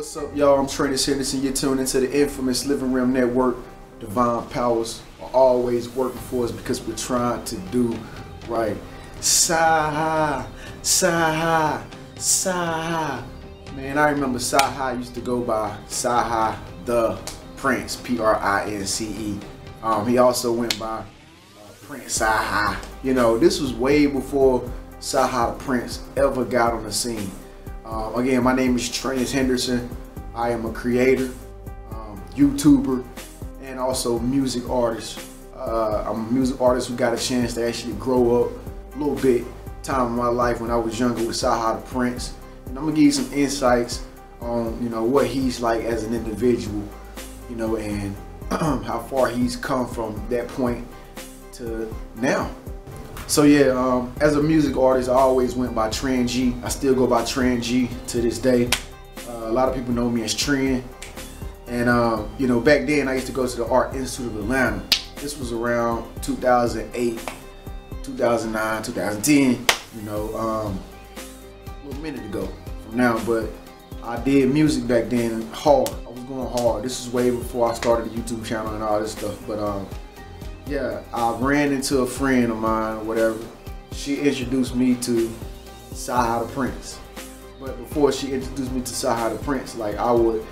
What's up, y'all? I'm Trenius here, and you're tuned into the infamous Living Realm Network. Divine powers are always working for us because we're trying to do right. Cyhi, Cyhi, Cyhi. Man, I remember Cyhi used to go by Cyhi The Prynce, P-R-I-N-C-E. He also went by Prince Cyhi. You know, this was way before Cyhi The Prynce ever got on the scene. Again, my name is Trenius Henderson. I am a creator, YouTuber, and also music artist. I'm a music artist who got a chance to actually grow up a little bit time in my life when I was younger with Cyhi The Prynce. And I'm gonna give you some insights on, you know, what he's like as an individual, you know, and how far he's come from that point to now. So yeah, as a music artist, I always went by Tren Ge. I still go by Tren Ge to this day. A lot of people know me as Tren. And you know, back then I used to go to the Art Institute of Atlanta. This was around 2008, 2009, 2010, you know, a little minute ago from now. But I did music back then hard. I was going hard. This is way before I started the YouTube channel and all this stuff. But yeah, I ran into a friend of mine or whatever. She introduced me to Cyhi The Prynce. But before she introduced me to Cyhi The Prynce, like, I would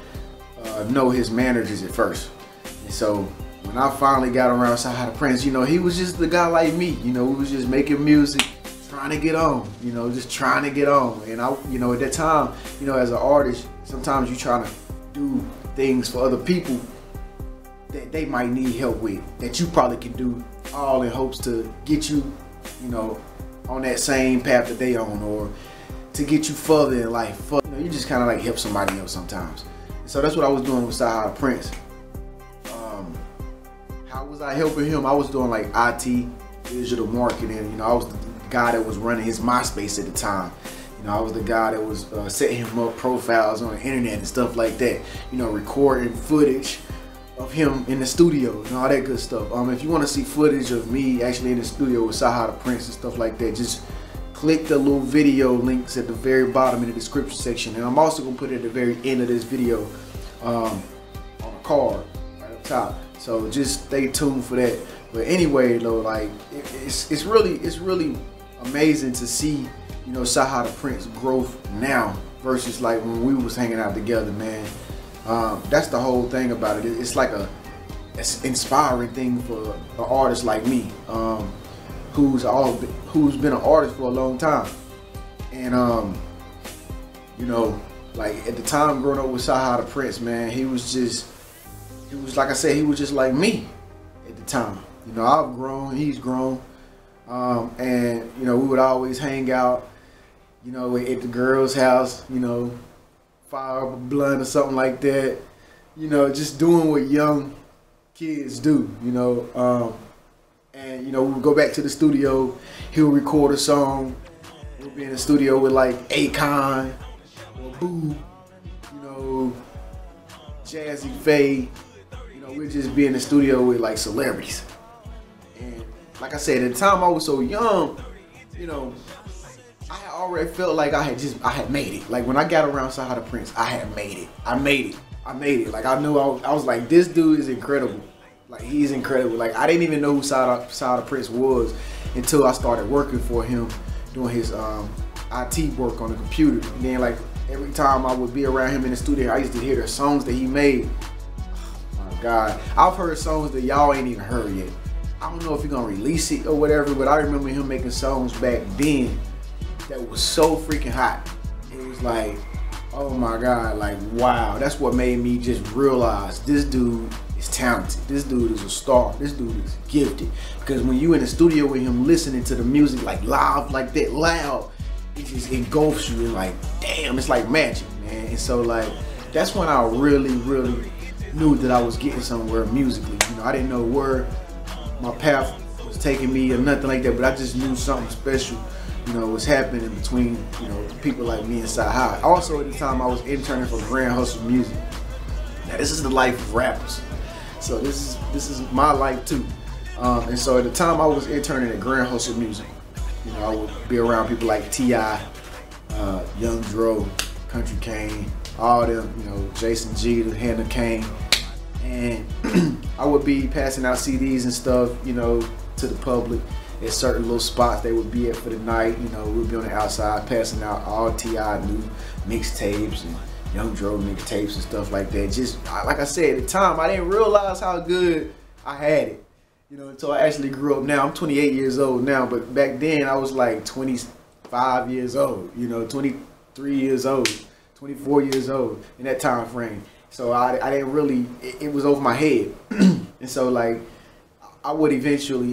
know his managers at first. And so when I finally got around Cyhi The Prynce, you know, he was just the guy like me. You know, we was just making music, trying to get on, you know, just trying to get on. And I, you know, at that time, you know, as an artist, sometimes you trying to do things for other people that they might need help with, that you probably can do, all in hopes to get you, you know, on that same path that they on, or to get you further in life. You know, you just kind of like help somebody else sometimes. So that's what I was doing with Cyhi The Prynce. How was I helping him? I was doing like IT, digital marketing. You know, I was the guy that was running his MySpace at the time. You know, I was the guy that was setting him up profiles on the internet and stuff like that. You know, recording footage of him in the studio and all that good stuff. If you want to see footage of me actually in the studio with Cyhi The Prynce and stuff like that, just click the little video links at the very bottom in the description section. And I'm also going to put it at the very end of this video on a card right up top. So just stay tuned for that. But anyway, though, like, it's really amazing to see, you know, Cyhi The Prynce growth now versus like when we was hanging out together, man. That's the whole thing about it. It's like it's inspiring thing for an artist like me, who's been an artist for a long time. And you know, like at the time growing up with Cyhi The Prynce, man, he was like I said, he was just like me at the time. You know, I've grown, he's grown, and you know, we would always hang out, you know, at the girl's house, you know, fire up a blunt or something like that, you know, just doing what young kids do, you know. And you know, we would go back to the studio, he would record a song, we'll be in the studio with like Akon or Boo, you know, Jazzy Faye, you know, we'd just be in the studio with like celebrities. And like I said, at the time I was so young, you know, I already felt like I had made it. Like when I got around Cyhi The Prynce, I had made it. I made it. Like I knew I was like, this dude is incredible. Like he's incredible. Like I didn't even know who Cyhi The Prynce was until I started working for him, doing his IT work on the computer. And then like every time I would be around him in the studio, I used to hear the songs that he made. Oh my God, I've heard songs that y'all ain't even heard yet. I don't know if he's gonna release it or whatever, but I remember him making songs back then that was so freaking hot. It was like, oh my God, like wow. That's what made me just realize this dude is talented. This dude is a star. This dude is gifted. Because when you in the studio with him listening to the music like live, like that loud, it just engulfs you and like, damn, it's like magic, man. And so like, that's when I really knew that I was getting somewhere musically. You know, I didn't know where my path was taking me or nothing like that, but I just knew something special, you know, was happening between, you know, people like me and Cyhi. Also at the time I was interning for Grand Hustle Music. Now this is the life of rappers. So this is my life too. And so at the time I was interning at Grand Hustle Music. You know, I would be around people like T.I., Young Dro, Country Kane, all them, you know, Jason G, the Hannah Kane. And I would be passing out CDs and stuff, you know, to the public at certain little spots they would be at for the night. You know, we'd be on the outside passing out all T.I. new mixtapes and Young Dro mixtapes and stuff like that. Just like I said, at the time, I didn't realize how good I had it, you know, until I actually grew up. Now I'm 28 years old now, but back then I was like 25 years old, you know, 23 years old, 24 years old in that time frame. So I didn't really, it was over my head. And so like, I would eventually,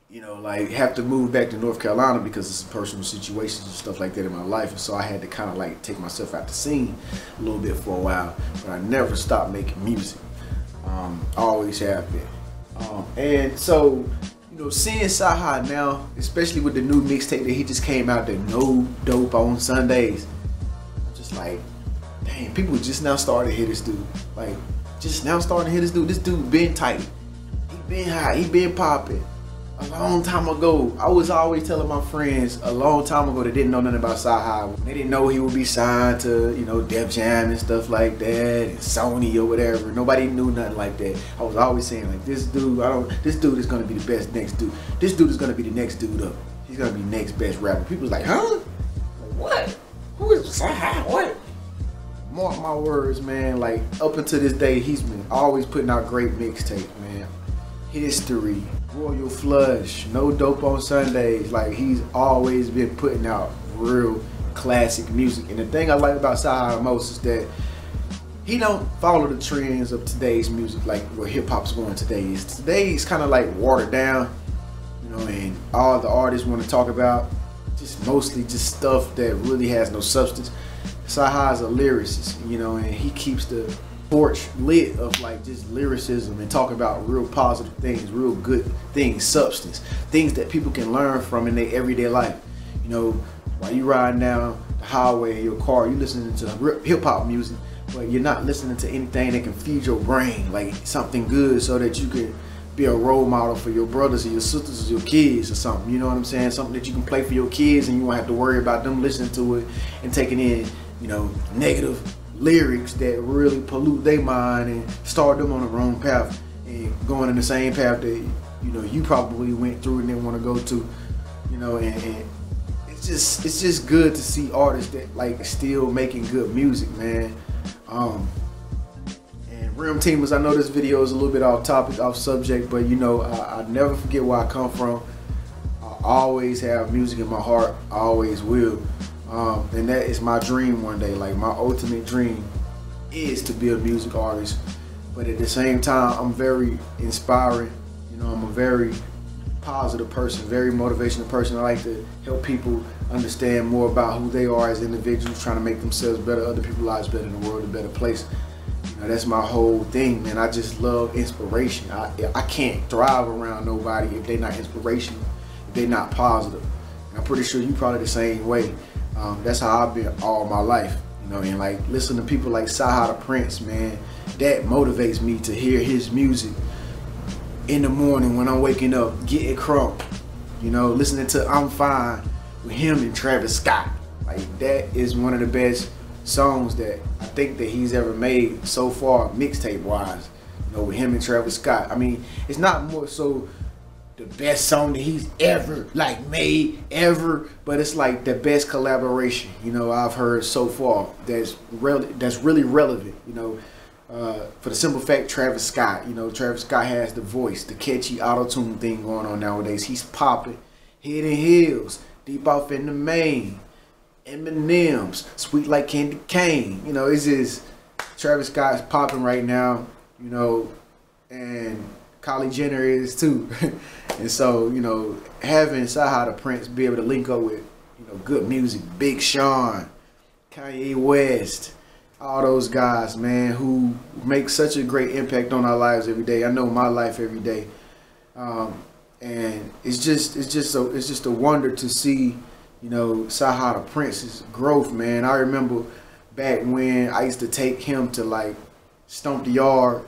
you know, like have to move back to North Carolina because of some personal situations and stuff like that in my life. And so I had to kind of like take myself out the scene a little bit for a while, but I never stopped making music. I always have been. And so, you know, seeing Cyhi now, especially with the new mixtape that he just came out, that No Dope on Sundays, I'm just like, dang, people just now starting to hear this dude. Like, just now starting to hear this dude. This dude been tight. He been hot. He been popping. A long time ago, I was always telling my friends a long time ago that didn't know nothing about Cyhi. They didn't know he would be signed to, you know, Def Jam and stuff like that, and Sony or whatever. Nobody knew nothing like that. I was always saying like, this dude is gonna be the best next dude. This dude is gonna be the next dude up. He's gonna be next best rapper. People was like, huh? What? Who is Cyhi? What? Mark my words, man. Like up until this day, he's been always putting out great mixtape, man. History, Royal Flush, No Dope on Sundays. Like he's always been putting out real classic music. And the thing I like about Cyhi most is that he don't follow the trends of today's music, like where hip hop's going today. Today's kind of like watered down, you know, and all the artists want to talk about just mostly just stuff that really has no substance. Cyhi is a lyricist, you know, and he keeps the torch lit of like just lyricism and talking about real positive things, real good things, substance, things that people can learn from in their everyday life. You know, while you riding down the highway in your car, you listening to hip hop music, but you're not listening to anything that can feed your brain, like something good so that you can be a role model for your brothers or your sisters or your kids or something. You know what I'm saying? Something that you can play for your kids and you won't have to worry about them listening to it and taking in, you know, negative lyrics that really pollute their mind and start them on the wrong path and going in the same path that, you know, you probably went through and didn't want to go to, you know, and it's just good to see artists that like still making good music, man. And Rim Teamers, I know this video is a little bit off topic, off subject, but you know, I never forget where I come from. I always have music in my heart, I always will. And that is my dream one day. Like my ultimate dream is to be a music artist, but at the same time I'm very inspiring. You know, I'm a very positive person, very motivational person. I like to help people understand more about who they are as individuals, trying to make themselves better, other people's lives better, in the world a better place. You know, that's my whole thing, man. I just love inspiration. I can't thrive around nobody if they're not inspirational, if they're not positive. And I'm pretty sure you probably the same way. That's how I've been all my life, you know, and like listen to people like Cyhi Da Prynce, man, that motivates me to hear his music in the morning when I'm waking up, getting crunk, you know, listening to I'm Fine with him and Travis Scott. Like that is one of the best songs that I think that he's ever made so far, mixtape wise, you know, with him and Travis Scott. I mean, it's not more so the best song that he's ever like made ever, but it's like the best collaboration, you know, I've heard so far that's really relevant, you know, for the simple fact Travis Scott, you know, Travis Scott has the voice, the catchy auto-tune thing going on nowadays. He's popping, Head and Heels, Deep Off in the Main, Eminem's Sweet Like Candy Cane, you know, it's just Travis Scott's popping right now, you know, and Kylie Jenner is too. And so, you know, having Cyhi Da Prynce be able to link up with, you know, good music, Big Sean, Kanye West, all those guys, man, who make such a great impact on our lives every day. I know my life every day. And it's just a wonder to see, you know, Cyhi Da Prynce's growth, man. I remember back when I used to take him to like Stomp the Yard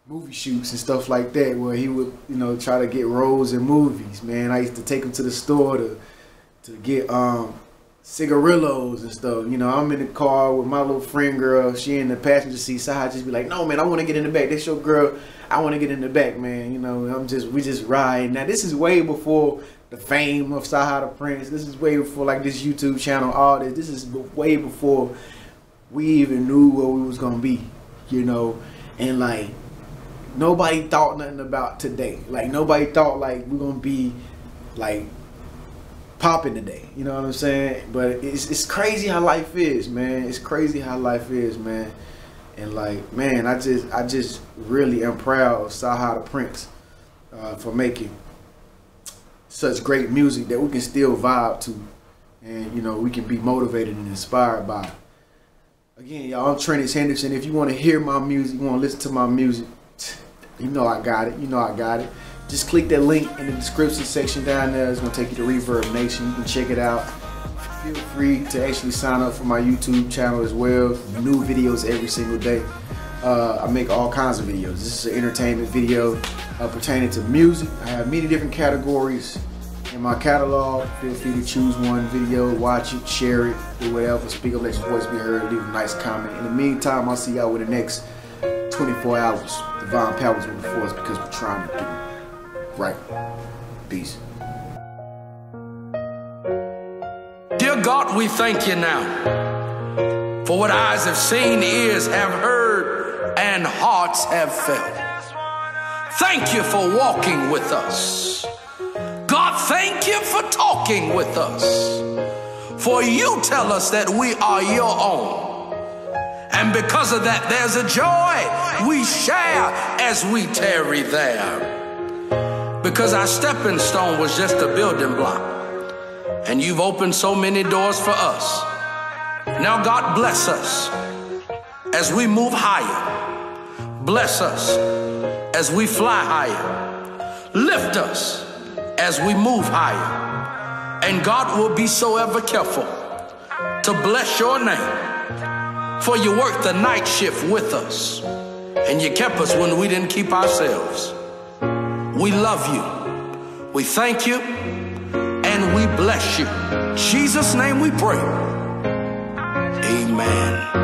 movie shoots and stuff like that, where he would, you know, try to get roles in movies, man. I used to take him to the store to get cigarillos and stuff. You know, I'm in the car with my little friend girl. She in the passenger seat. So I just be like, no, man, I want to get in the back. That's your girl. I want to get in the back, man. You know, we just ride. Now, this is way before the fame of Cyhi Da Prynce. This is way before, like, this YouTube channel, all this. This is way before we even knew where we was going to be, you know. And, like, nobody thought nothing about today. Like, nobody thought, like, we're going to be, like, popping today. You know what I'm saying? But it's crazy how life is, man. It's crazy how life is, man. And, like, man, I just really am proud of Cyhi Da Prynce for making such great music that we can still vibe to, and, you know, we can be motivated and inspired by. Again, y'all, I'm Trenius Henderson. If you want to hear my music, you want to listen to my music, you know I got it. You know I got it. Just click that link in the description section down there. It's going to take you to Reverb Nation. You can check it out. Feel free to actually sign up for my YouTube channel as well. New videos every single day. I make all kinds of videos. This is an entertainment video pertaining to music. I have many different categories in my catalog. Feel free to choose one video, watch it, share it, do whatever. Speak up, let your voice be heard, leave a nice comment. In the meantime, I'll see y'all with the next 24 hours. Divine powers with the force, because we're trying to do right. Peace. Dear God, we thank you now for what eyes have seen, ears have heard, and hearts have felt. Thank you for walking with us. God, thank you for talking with us. For you tell us that we are your own. And because of that, there's a joy we share as we tarry there. Because our stepping stone was just a building block. And you've opened so many doors for us. Now, God, bless us as we move higher. Bless us as we fly higher. Lift us as we move higher. And God will be so ever careful to bless your name. For you worked the night shift with us. And you kept us when we didn't keep ourselves. We love you. We thank you. And we bless you. In Jesus' name we pray. Amen.